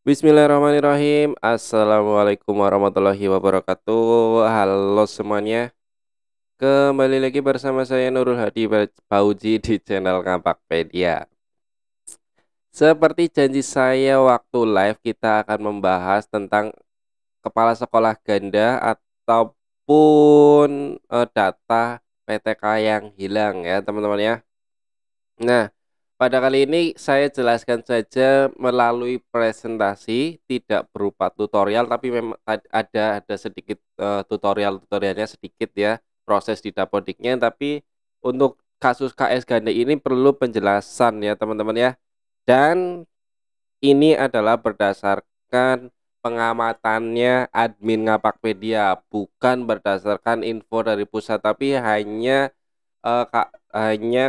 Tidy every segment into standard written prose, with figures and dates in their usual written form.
Bismillahirrahmanirrahim. Assalamualaikum warahmatullahi wabarakatuh. Halo semuanya. Kembali lagi bersama saya Nurul Hadi Fauzi di channel Ngapakpedia. Seperti janji saya waktu live, kita akan membahas tentang kepala sekolah ganda ataupun data PTK yang hilang ya teman-teman ya. Nah, pada kali ini saya jelaskan saja melalui presentasi, tidak berupa tutorial, tapi memang ada sedikit tutorialnya sedikit ya, proses di Dapodiknya. Tapi untuk kasus KS Ganda ini perlu penjelasan ya teman-teman ya. Dan ini adalah berdasarkan pengamatannya admin Ngapakpedia, bukan berdasarkan info dari pusat, tapi hanya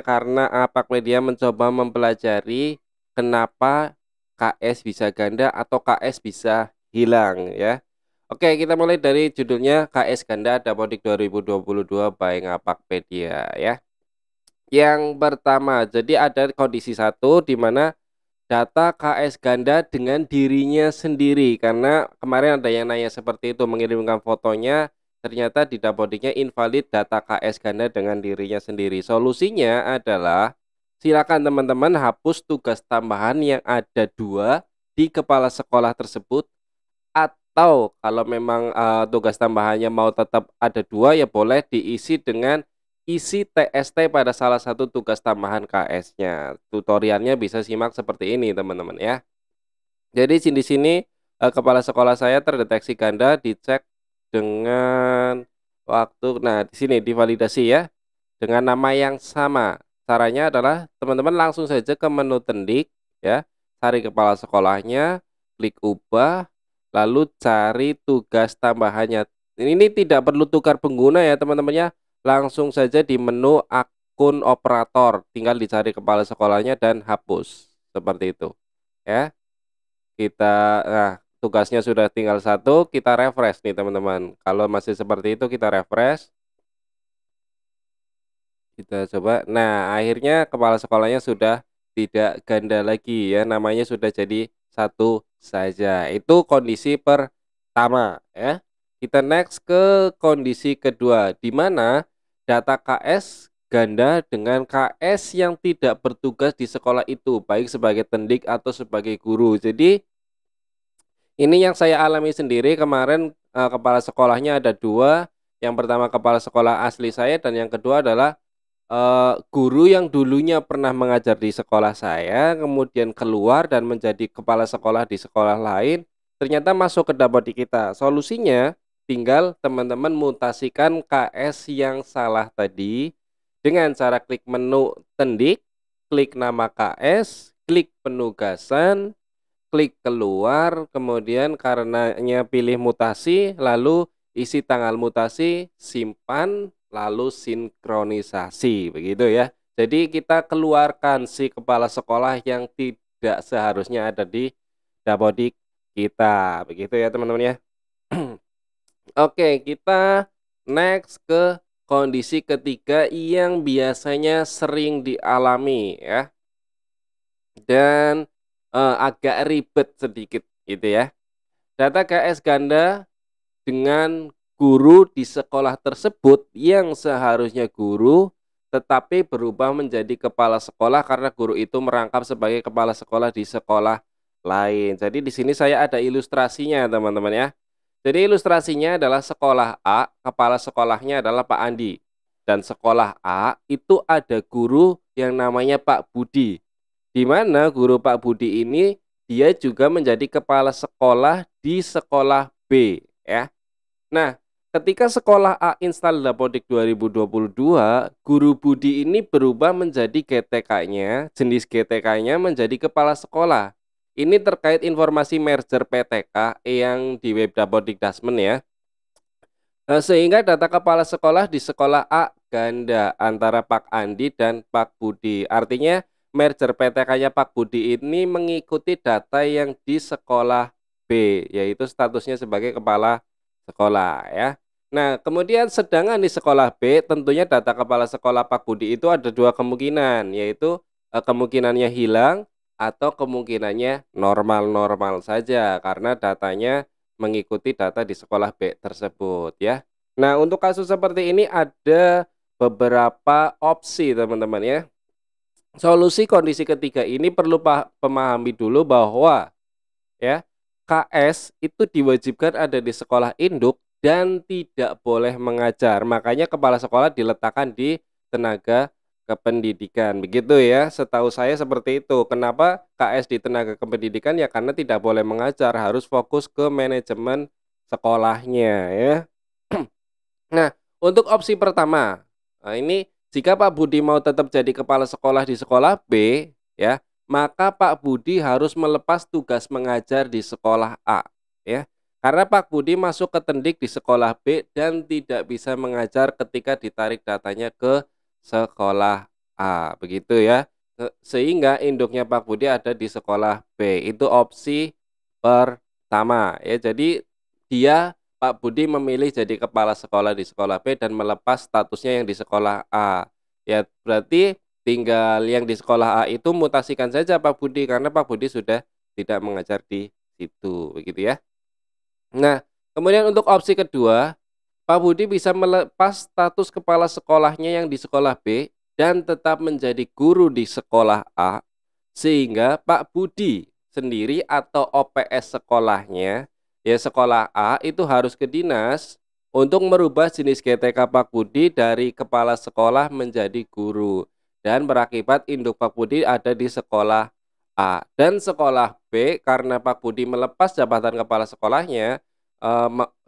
karena Ngapakpedia mencoba mempelajari kenapa KS bisa ganda atau KS bisa hilang ya. Oke, kita mulai dari judulnya KS Ganda Dapodik 2022 by Ngapakpedia ya. Yang pertama, jadi ada kondisi satu di mana data KS ganda dengan dirinya sendiri, karena kemarin ada yang nanya seperti itu, mengirimkan fotonya, ternyata di Dapodiknya invalid data KS ganda dengan dirinya sendiri. Solusinya adalah silakan teman-teman hapus tugas tambahan yang ada 2 di kepala sekolah tersebut, atau kalau memang tugas tambahannya mau tetap ada 2 ya boleh diisi dengan isi TST pada salah satu tugas tambahan KS-nya. Tutorialnya bisa simak seperti ini teman-teman ya. Jadi di sini kepala sekolah saya terdeteksi ganda, dicek dengan waktu. Nah, di sini divalidasi ya dengan nama yang sama. Caranya adalah teman-teman langsung saja ke menu tendik ya, cari kepala sekolahnya, klik ubah, lalu cari tugas tambahannya. Ini tidak perlu tukar pengguna ya teman-teman ya. Langsung saja di menu akun operator, tinggal dicari kepala sekolahnya dan hapus. Seperti itu ya. Tugasnya sudah tinggal satu, kita refresh nih teman-teman. Kalau masih seperti itu kita refresh. Kita coba. Nah, akhirnya kepala sekolahnya sudah tidak ganda lagi ya, namanya sudah jadi satu saja. Itu kondisi pertama ya. Kita next ke kondisi kedua, di mana data KS ganda dengan KS yang tidak bertugas di sekolah itu, baik sebagai tendik atau sebagai guru. Jadi ini yang saya alami sendiri kemarin, kepala sekolahnya ada 2. Yang pertama kepala sekolah asli saya, dan yang kedua adalah guru yang dulunya pernah mengajar di sekolah saya, kemudian keluar dan menjadi kepala sekolah di sekolah lain, ternyata masuk ke Dapodik kita. Solusinya tinggal teman-teman mutasikan KS yang salah tadi dengan cara klik menu tendik, klik nama KS, klik penugasan, klik keluar, kemudian karenanya pilih mutasi, lalu isi tanggal mutasi, simpan, lalu sinkronisasi, begitu ya. Jadi kita keluarkan si kepala sekolah yang tidak seharusnya ada di Dapodik kita, begitu ya teman-teman ya. Oke, kita next ke kondisi ketiga yang biasanya sering dialami ya, dan agak ribet sedikit gitu ya. Data KS ganda dengan guru di sekolah tersebut yang seharusnya guru, tetapi berubah menjadi kepala sekolah karena guru itu merangkap sebagai kepala sekolah di sekolah lain. Jadi di sini saya ada ilustrasinya teman-teman ya. Jadi ilustrasinya adalah sekolah A, kepala sekolahnya adalah Pak Andi. Dan sekolah A itu ada guru yang namanya Pak Budi. Di mana guru Pak Budi ini dia juga menjadi kepala sekolah di sekolah B ya. Nah, ketika sekolah A install Dapodik 2022, guru Budi ini berubah menjadi GTK-nya, jenis GTK-nya menjadi kepala sekolah. Ini terkait informasi merger PTK yang di web Dapodik Dasmen ya. Sehingga data kepala sekolah di sekolah A ganda antara Pak Andi dan Pak Budi. Artinya merger PTK-nya Pak Budi ini mengikuti data yang di sekolah B, yaitu statusnya sebagai kepala sekolah ya. Nah, kemudian sedangkan di sekolah B tentunya data kepala sekolah Pak Budi itu ada 2 kemungkinan, yaitu kemungkinannya hilang atau kemungkinannya normal-normal saja karena datanya mengikuti data di sekolah B tersebut ya. Nah, untuk kasus seperti ini ada beberapa opsi teman-teman ya. Solusi kondisi ketiga ini perlu pemahami dulu bahwa ya, KS itu diwajibkan ada di sekolah induk dan tidak boleh mengajar. Makanya kepala sekolah diletakkan di tenaga kependidikan. Begitu ya, setahu saya seperti itu. Kenapa KS di tenaga kependidikan? Ya karena tidak boleh mengajar, harus fokus ke manajemen sekolahnya ya. Nah, untuk opsi pertama, nah ini jika Pak Budi mau tetap jadi kepala sekolah di sekolah B, ya, maka Pak Budi harus melepas tugas mengajar di sekolah A, ya. Karena Pak Budi masuk ke tendik di sekolah B dan tidak bisa mengajar ketika ditarik datanya ke sekolah A, begitu ya. Sehingga induknya Pak Budi ada di sekolah B. Itu opsi pertama, ya. Jadi dia Pak Budi memilih jadi kepala sekolah di sekolah B dan melepas statusnya yang di sekolah A. Ya, berarti tinggal yang di sekolah A itu mutasikan saja Pak Budi karena Pak Budi sudah tidak mengajar di situ, begitu ya. Nah, kemudian untuk opsi kedua, Pak Budi bisa melepas status kepala sekolahnya yang di sekolah B dan tetap menjadi guru di sekolah A, sehingga Pak Budi sendiri atau OPS sekolahnya, ya sekolah A itu harus ke dinas untuk merubah jenis GTK Pak Budi dari kepala sekolah menjadi guru dan berakibat induk Pak Budi ada di sekolah A dan sekolah B karena Pak Budi melepas jabatan kepala sekolahnya.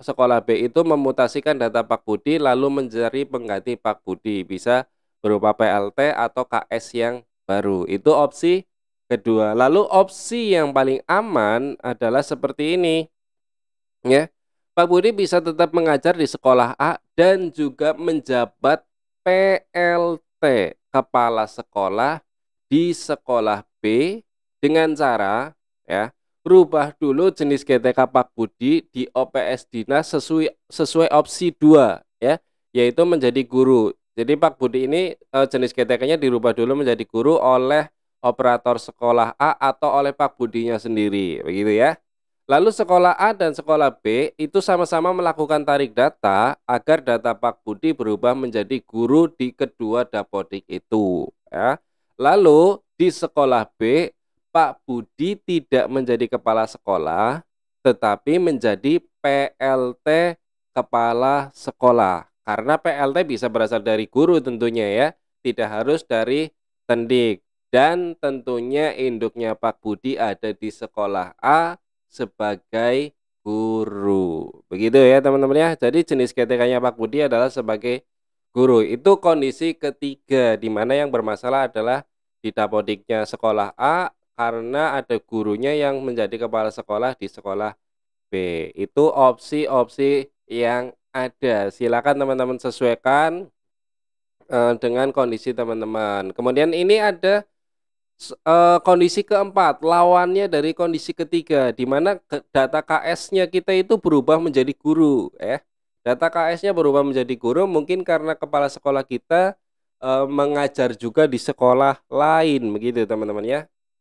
Sekolah B itu memutasikan data Pak Budi lalu mencari pengganti Pak Budi, bisa berupa PLT atau KS yang baru. Itu opsi kedua. Lalu opsi yang paling aman adalah seperti ini, ya. Pak Budi bisa tetap mengajar di sekolah A dan juga menjabat PLT, kepala sekolah di sekolah B dengan cara ya rubah dulu jenis GTK Pak Budi di OPS dinas sesuai opsi 2 ya, yaitu menjadi guru. Jadi Pak Budi ini jenis GTK-nya dirubah dulu menjadi guru oleh operator sekolah A atau oleh Pak Budinya sendiri, begitu ya. Lalu sekolah A dan sekolah B itu sama-sama melakukan tarik data agar data Pak Budi berubah menjadi guru di kedua dapodik itu ya. Lalu di sekolah B Pak Budi tidak menjadi kepala sekolah, tetapi menjadi PLT kepala sekolah. Karena PLT bisa berasal dari guru tentunya ya, tidak harus dari tendik. Dan tentunya induknya Pak Budi ada di sekolah A sebagai guru. Begitu ya teman-teman ya. Jadi jenis GTK-nya Pak Budi adalah sebagai guru. Itu kondisi ketiga, di mana yang bermasalah adalah di dapodiknya sekolah A karena ada gurunya yang menjadi kepala sekolah di sekolah B. Itu opsi-opsi yang ada. Silakan teman-teman sesuaikan dengan kondisi teman-teman. Kemudian ini ada kondisi keempat, lawannya dari kondisi ketiga, di mana data KS-nya kita itu berubah menjadi guru, ya. Data KS-nya berubah menjadi guru mungkin karena kepala sekolah kita mengajar juga di sekolah lain, begitu teman-teman ya.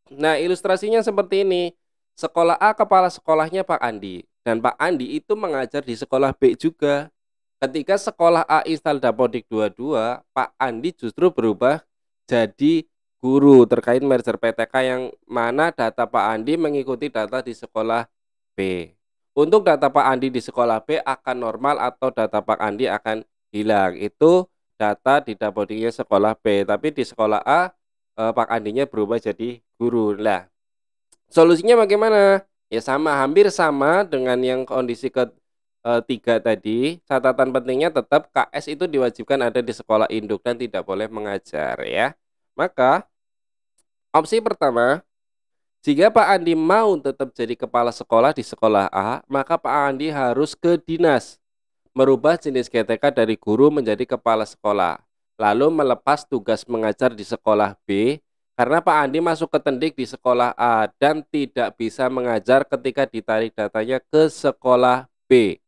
Nah, ilustrasinya seperti ini. Sekolah A kepala sekolahnya Pak Andi, dan Pak Andi itu mengajar di sekolah B juga. Ketika sekolah A install Dapodik 22, Pak Andi justru berubah jadi guru terkait merger PTK yang mana data Pak Andi mengikuti data di sekolah B. Untuk data Pak Andi di sekolah B akan normal atau data Pak Andi akan hilang. Itu data di dapodiknya sekolah B, tapi di sekolah A Pak Andinya berubah jadi guru. Nah, solusinya bagaimana? Ya sama, hampir sama dengan yang kondisi ketiga tadi. Catatan pentingnya tetap KS itu diwajibkan ada di sekolah induk dan tidak boleh mengajar ya. Maka opsi pertama, jika Pak Andi mau tetap jadi kepala sekolah di sekolah A, maka Pak Andi harus ke dinas, merubah jenis GTK dari guru menjadi kepala sekolah, lalu melepas tugas mengajar di sekolah B, karena Pak Andi masuk ke tendik di sekolah A dan tidak bisa mengajar ketika ditarik datanya ke sekolah B.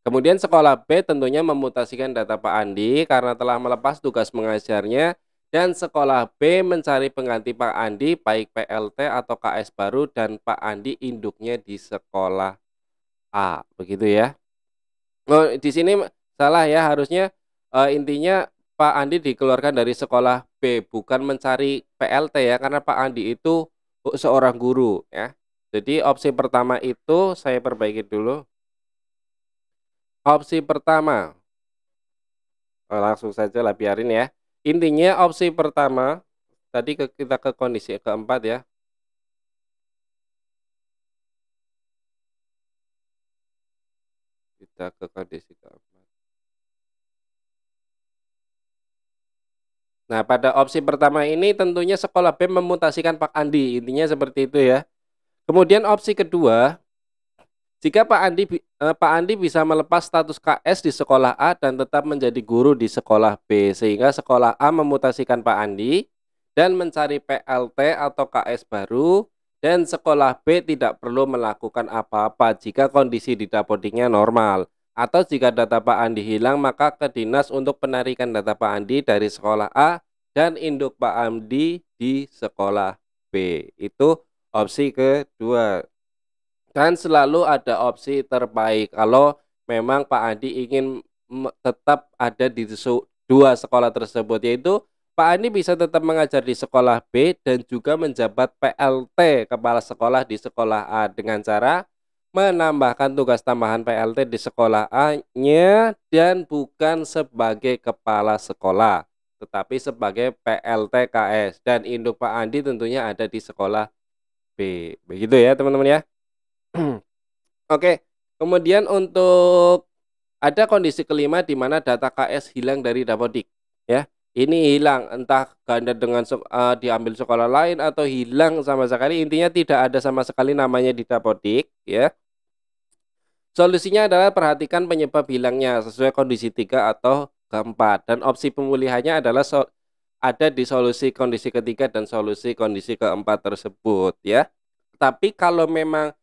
Kemudian sekolah B tentunya memutasikan data Pak Andi karena telah melepas tugas mengajarnya dan sekolah B mencari pengganti Pak Andi baik PLT atau KS baru dan Pak Andi induknya di sekolah A, begitu ya. Oh, di sini salah ya, harusnya, intinya Pak Andi dikeluarkan dari sekolah B, bukan mencari PLT ya, karena Pak Andi itu seorang guru ya. Jadi opsi pertama itu saya perbaiki dulu. Opsi pertama, langsung saja lah biarin ya. Intinya opsi pertama, tadi kita ke kondisi keempat ya. Kita ke kondisi keempat. Nah, pada opsi pertama ini tentunya sekolah B memutasikan Pak Andi, intinya seperti itu ya. Kemudian opsi kedua, jika Pak Andi bisa melepas status KS di sekolah A dan tetap menjadi guru di sekolah B, sehingga sekolah A memutasikan Pak Andi dan mencari PLT atau KS baru, dan sekolah B tidak perlu melakukan apa-apa jika kondisi di dapodiknya normal. Atau jika data Pak Andi hilang, maka ke dinas untuk penarikan data Pak Andi dari sekolah A dan induk Pak Andi di sekolah B. Itu opsi kedua. Dan selalu ada opsi terbaik kalau memang Pak Andi ingin tetap ada di dua sekolah tersebut, yaitu Pak Andi bisa tetap mengajar di sekolah B dan juga menjabat PLT kepala sekolah di sekolah A dengan cara menambahkan tugas tambahan PLT di sekolah A-nya dan bukan sebagai kepala sekolah, tetapi sebagai PLT KS, dan induk Pak Andi tentunya ada di sekolah B. Begitu ya teman-teman ya. Oke, kemudian untuk ada kondisi kelima di mana data KS hilang dari Dapodik, ya. Ini hilang entah ganda dengan diambil sekolah lain atau hilang sama sekali, intinya tidak ada sama sekali namanya di Dapodik, ya. Solusinya adalah perhatikan penyebab hilangnya sesuai kondisi 3 atau keempat, dan opsi pemulihannya adalah ada di solusi kondisi ketiga dan solusi kondisi keempat tersebut, ya. Tapi kalau memang,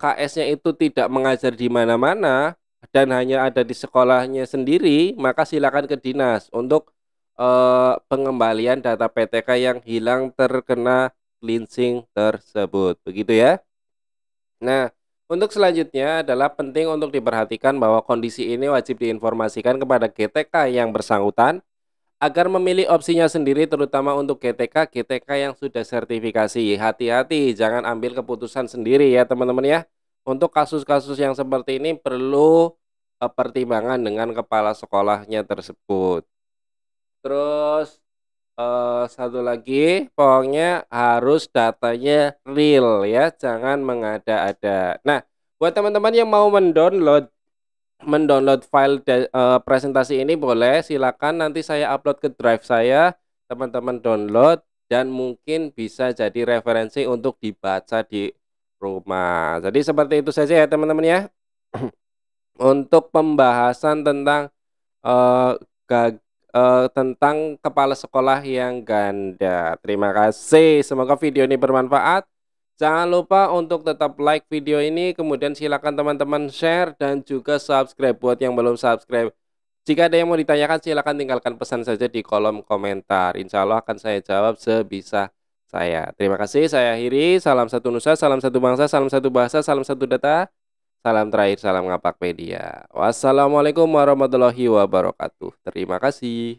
KS-nya itu tidak mengajar di mana-mana dan hanya ada di sekolahnya sendiri, maka silakan ke dinas untuk, pengembalian data PTK yang hilang terkena cleansing tersebut, begitu ya. Nah, untuk selanjutnya adalah penting untuk diperhatikan bahwa kondisi ini wajib diinformasikan kepada GTK yang bersangkutan agar memilih opsinya sendiri, terutama untuk GTK yang sudah sertifikasi. Hati-hati, jangan ambil keputusan sendiri ya teman-teman ya. Untuk kasus-kasus yang seperti ini perlu pertimbangan dengan kepala sekolahnya tersebut. Terus satu lagi, pokoknya harus datanya real ya, jangan mengada-ada. Nah, buat teman-teman yang mau mendownload file presentasi ini boleh, silakan nanti saya upload ke drive saya, teman-teman download dan mungkin bisa jadi referensi untuk dibaca di rumah. Jadi seperti itu saja ya teman-teman ya. Untuk pembahasan tentang eee, tentang kepala sekolah yang ganda. Terima kasih, semoga video ini bermanfaat. Jangan lupa untuk tetap like video ini, kemudian silakan teman-teman share dan juga subscribe buat yang belum subscribe. Jika ada yang mau ditanyakan, silakan tinggalkan pesan saja di kolom komentar. Insya Allah akan saya jawab sebisa saya. Terima kasih, saya akhiri. Salam satu nusa, salam satu bangsa, salam satu bahasa, salam satu data. Salam terakhir, salam Ngapakpedia. Wassalamualaikum warahmatullahi wabarakatuh. Terima kasih.